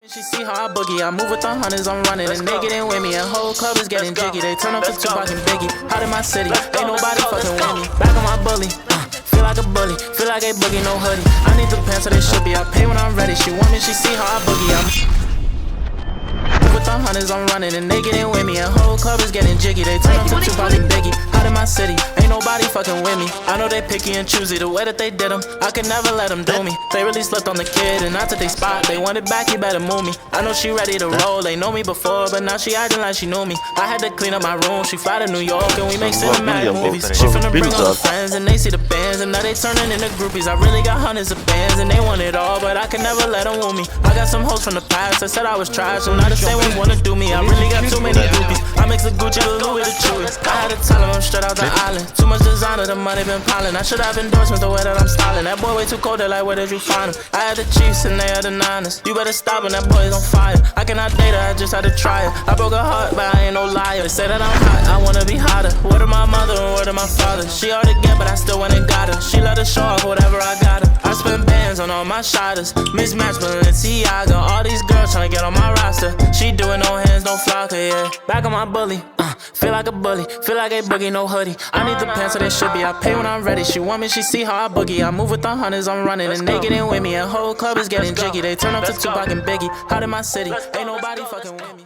She see how I boogie, I move with the hunters, I'm running and they getting with me. And whole club is getting jiggy, they turn up to Tupac and Biggie. Out in my city, ain't nobody fucking with me. Back on my bully, feel like a bully, feel like a boogie, no hoodie. I need the pants so they should be, I pay when I'm ready. She want me, she see how I boogie, I'm with the hunters, I'm running and they getting with me. And whole club is getting jiggy, they turn up to Tupac and Biggie. Out in my city, ain't nobody fucking with me. I know they picky and choosy, the way that they did them, I could never let them do me. They really slept on the kid and I took they spot. They want it back, you better move me. I know she ready to roll, they know me before, but now she acting like she knew me. I had to clean up my room, she fly to New York and we make cinematic movies. She finna bring all her friends and they see the bands and now they turning into groupies. I really got hundreds of bands and they want it all, but I can never let them woo me. I got some hoes from the past that said I was trash, and now the same ones wanna do me. I really got too many groupies. I mix the Gucci, the Louis, the Chewy. I had to tell them I'm straight out the island. Too much designer, the money been piling. I should have endorsements the way that I'm styling. That boy way too cold, they're like, where did you find him? I had the Chiefs and they had the Niners. You better stop and that boy is on fire. I cannot date her, I just had to try it. I broke her heart, but I ain't no liar. They say that I'm hot, I wanna be hotter. Word of my mother and word of my father. She hard to get, but I still went and got her. She let her show off whatever I got her. I spent bands on all my shotters. Mismatch Balenciaga. All these girls tryna get on my roster. She doing no hands, no flocker, yeah. Back on my bully, feel like a bully, feel like a boogie, no hoodie. I need the pants so they should be, I pay when I'm ready. She want me, she see how I boogie. I move with the hunters, I'm running and they getting with me. And whole club is getting jiggy, they turn up to Tupac and Biggie. Out in my city, ain't nobody fucking with me.